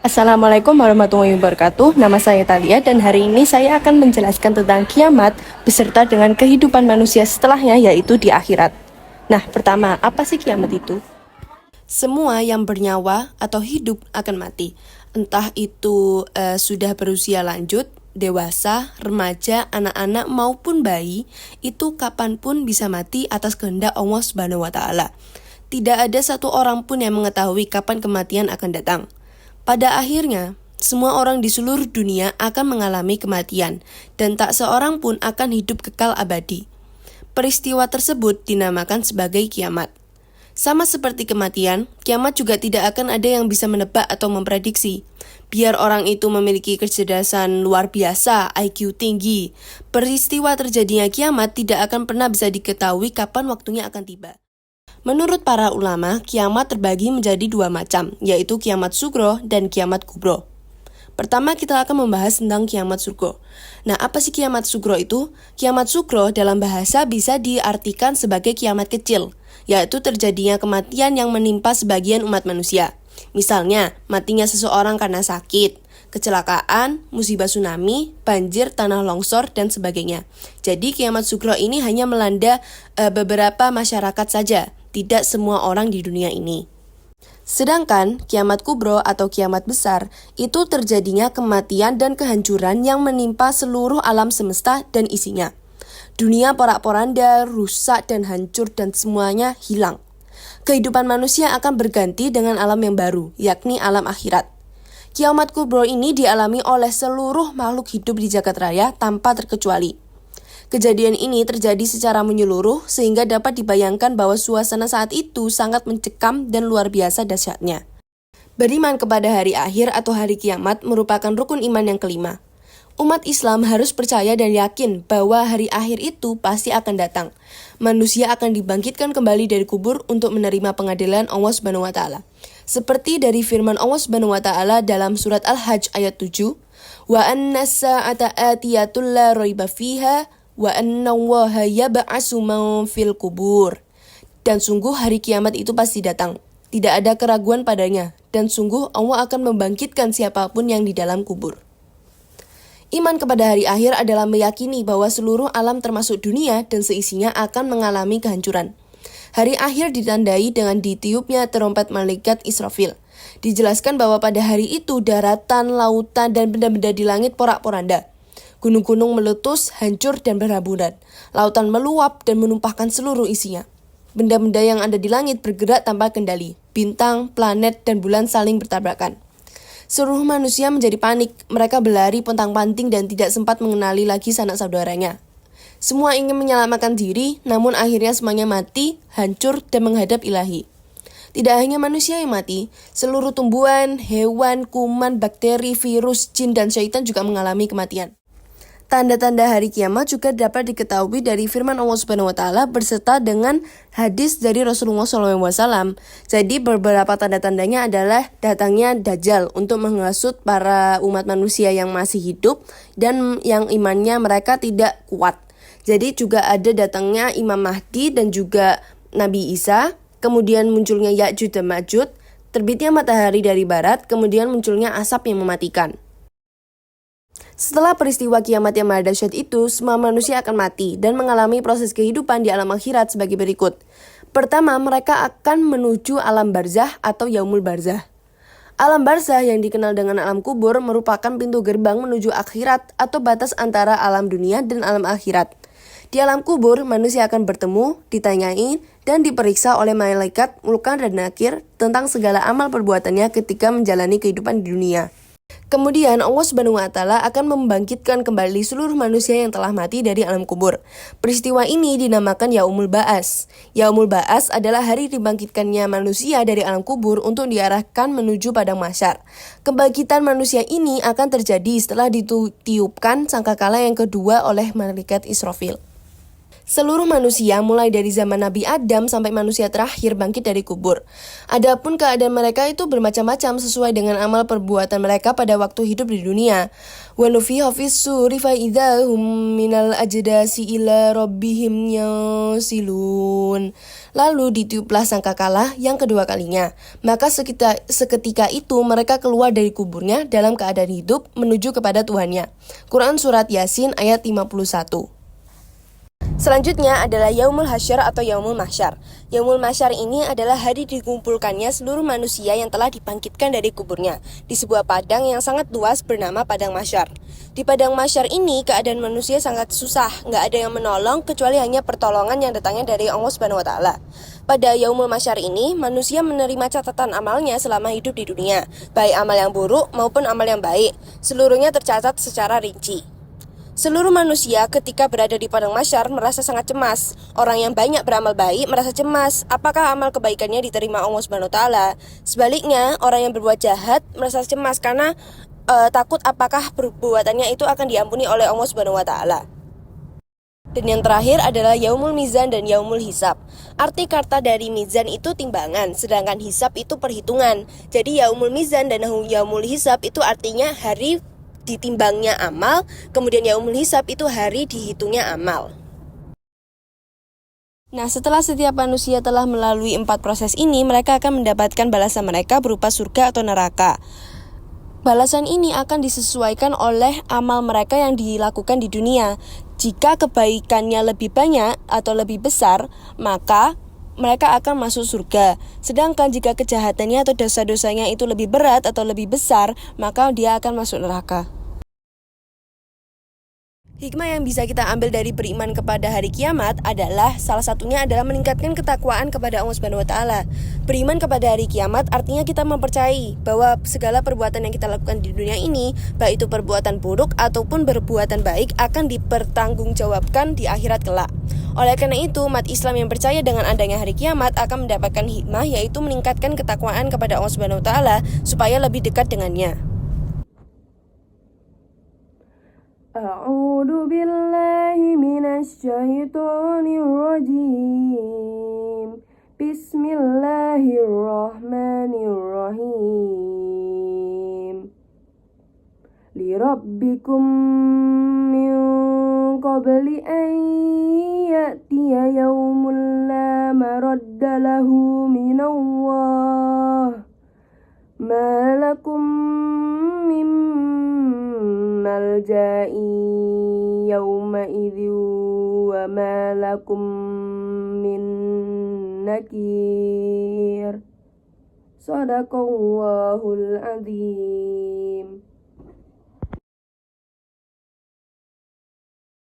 Assalamualaikum warahmatullahi wabarakatuh. Nama saya Talia dan hari ini saya akan menjelaskan tentang kiamat beserta dengan kehidupan manusia setelahnya, yaitu di akhirat. Nah, pertama, apa sih kiamat itu? Semua yang bernyawa atau hidup akan mati. Entah itu sudah berusia lanjut, dewasa, remaja, anak-anak maupun bayi, itu kapanpun bisa mati atas kehendak Allah Subhanahu wa taala. Tidak ada satu orang pun yang mengetahui kapan kematian akan datang. Pada akhirnya, semua orang di seluruh dunia akan mengalami kematian, dan tak seorang pun akan hidup kekal abadi. Peristiwa tersebut dinamakan sebagai kiamat. Sama seperti kematian, kiamat juga tidak akan ada yang bisa menebak atau memprediksi. Biar orang itu memiliki kecerdasan luar biasa, IQ tinggi, peristiwa terjadinya kiamat tidak akan pernah bisa diketahui kapan waktunya akan tiba. Menurut para ulama, kiamat terbagi menjadi dua macam, yaitu kiamat sugro dan kiamat kubro. Pertama, kita akan membahas tentang kiamat sugro. Nah, apa sih kiamat sugro itu? Kiamat sugro dalam bahasa bisa diartikan sebagai kiamat kecil, yaitu terjadinya kematian yang menimpa sebagian umat manusia. Misalnya, matinya seseorang karena sakit, kecelakaan, musibah tsunami, banjir, tanah longsor, dan sebagainya. Jadi, kiamat sugro ini hanya melanda beberapa masyarakat saja, tidak semua orang di dunia ini. Sedangkan kiamat kubro atau kiamat besar itu terjadinya kematian dan kehancuran yang menimpa seluruh alam semesta dan isinya. Dunia porak-poranda, rusak dan hancur dan semuanya hilang. Kehidupan manusia akan berganti dengan alam yang baru, yakni alam akhirat. Kiamat kubro ini dialami oleh seluruh makhluk hidup di jagat raya tanpa terkecuali. Kejadian ini terjadi secara menyeluruh sehingga dapat dibayangkan bahwa suasana saat itu sangat mencekam dan luar biasa dahsyatnya. Beriman kepada hari akhir atau hari kiamat merupakan rukun iman yang kelima. Umat Islam harus percaya dan yakin bahwa hari akhir itu pasti akan datang. Manusia akan dibangkitkan kembali dari kubur untuk menerima pengadilan Allah Subhanahu wa taala. Seperti dari firman Allah Subhanahu wa taala dalam surat Al-Hajj ayat 7, "Wa annas sa'ata atiyatul la raiba fiha wa annallaha yab'atsu man fil kubur." Dan sungguh hari kiamat itu pasti datang. Tidak ada keraguan padanya. Dan sungguh Allah akan membangkitkan siapapun yang di dalam kubur. Iman kepada hari akhir adalah meyakini bahwa seluruh alam termasuk dunia dan seisinya akan mengalami kehancuran. Hari akhir ditandai dengan ditiupnya terompet malaikat Israfil. Dijelaskan bahwa pada hari itu daratan, lautan, dan benda-benda di langit porak-poranda. Gunung-gunung meletus, hancur, dan berhamburan. Lautan meluap dan menumpahkan seluruh isinya. Benda-benda yang ada di langit bergerak tanpa kendali. Bintang, planet, dan bulan saling bertabrakan. Seluruh manusia menjadi panik. Mereka berlari pontang-panting dan tidak sempat mengenali lagi sanak saudaranya. Semua ingin menyelamatkan diri, namun akhirnya semuanya mati, hancur, dan menghadap Ilahi. Tidak hanya manusia yang mati, seluruh tumbuhan, hewan, kuman, bakteri, virus, jin, dan syaitan juga mengalami kematian. Tanda-tanda hari kiamat juga dapat diketahui dari firman Allah Subhanahu wa taala berserta dengan hadis dari Rasulullah SAW. Jadi beberapa tanda-tandanya adalah datangnya Dajjal untuk menghasut para umat manusia yang masih hidup dan yang imannya mereka tidak kuat. Jadi juga ada datangnya Imam Mahdi dan juga Nabi Isa, kemudian munculnya Ya'juj dan Ma'juj, terbitnya matahari dari barat, kemudian munculnya asap yang mematikan. Setelah peristiwa kiamat yang maha dahsyat itu, semua manusia akan mati dan mengalami proses kehidupan di alam akhirat sebagai berikut. Pertama, mereka akan menuju alam barzah atau yaumul barzah. Alam barzah yang dikenal dengan alam kubur merupakan pintu gerbang menuju akhirat atau batas antara alam dunia dan alam akhirat. Di alam kubur, manusia akan bertemu, ditanyai, dan diperiksa oleh malaikat Munkar dan Nakir tentang segala amal perbuatannya ketika menjalani kehidupan di dunia. Kemudian Allah Subhanahu wa taala akan membangkitkan kembali seluruh manusia yang telah mati dari alam kubur. Peristiwa ini dinamakan Yaumul Ba'ats. Yaumul Ba'ats adalah hari dibangkitkannya manusia dari alam kubur untuk diarahkan menuju padang mahsyar. Kebangkitan manusia ini akan terjadi setelah ditiupkan sangkakala yang kedua oleh malaikat Israfil. Seluruh manusia mulai dari zaman Nabi Adam sampai manusia terakhir bangkit dari kubur. Adapun keadaan mereka itu bermacam-macam sesuai dengan amal perbuatan mereka pada waktu hidup di dunia. Wa nufiha fis-suri fa idza hum minal ajdasi ila rabbihim yansilun. Lalu ditiuplah sangkakala yang kedua kalinya. Maka seketika itu mereka keluar dari kuburnya dalam keadaan hidup menuju kepada Tuhannya. Quran Surat Yasin ayat 51. Selanjutnya adalah Yaumul Hasyr atau Yaumul Mahsyar. Yaumul Mahsyar ini adalah hari dikumpulkannya seluruh manusia yang telah dibangkitkan dari kuburnya di sebuah padang yang sangat luas bernama Padang Mahsyar. Di Padang Mahsyar ini keadaan manusia sangat susah, nggak ada yang menolong kecuali hanya pertolongan yang datangnya dari Allah Subhanahu wa Ta'ala. Pada Yaumul Mahsyar ini, manusia menerima catatan amalnya selama hidup di dunia, baik amal yang buruk maupun amal yang baik. Seluruhnya tercatat secara rinci. Seluruh manusia ketika berada di padang mahsyar merasa sangat cemas. Orang yang banyak beramal baik merasa cemas, apakah amal kebaikannya diterima Allah Subhanahu wa Ta'ala. Sebaliknya, orang yang berbuat jahat merasa cemas karena takut apakah perbuatannya itu akan diampuni oleh Allah Subhanahu wa Ta'ala. Dan yang terakhir adalah Yaumul Mizan dan Yaumul Hisab. Arti kata dari Mizan itu timbangan, sedangkan Hisab itu perhitungan. Jadi Yaumul Mizan dan Yaumul Hisab itu artinya hari ditimbangnya amal, kemudian Yaumul Hisab itu hari dihitungnya amal. Nah, setelah setiap manusia telah melalui 4 proses ini, mereka akan mendapatkan balasan mereka berupa surga atau neraka. Balasan ini akan disesuaikan oleh amal mereka yang dilakukan di dunia. Jika kebaikannya lebih banyak atau lebih besar, maka mereka akan masuk surga. Sedangkan jika kejahatannya atau dosa-dosanya itu lebih berat atau lebih besar, maka dia akan masuk neraka. Hikmah yang bisa kita ambil dari beriman kepada hari kiamat adalah salah satunya adalah meningkatkan ketakwaan kepada Allah Subhanahu wa Ta'ala. Beriman kepada hari kiamat artinya kita mempercayai bahwa segala perbuatan yang kita lakukan di dunia ini, baik itu perbuatan buruk ataupun perbuatan baik, akan dipertanggungjawabkan di akhirat kelak. Oleh karena itu, umat Islam yang percaya dengan adanya hari kiamat akan mendapatkan hikmah, yaitu meningkatkan ketakwaan kepada Allah Subhanahu wa Ta'ala supaya lebih dekat dengannya. A'udzu billahi minasy syaithanir rajim. Bismillahirrahmanirrahim. Lirabbikum min qabli an ya'tiya yaumun la maradda lahu minallah. Ma lakum min malja'i yawma idhin wa ma lakum min nakir. Sadaqallahul azim.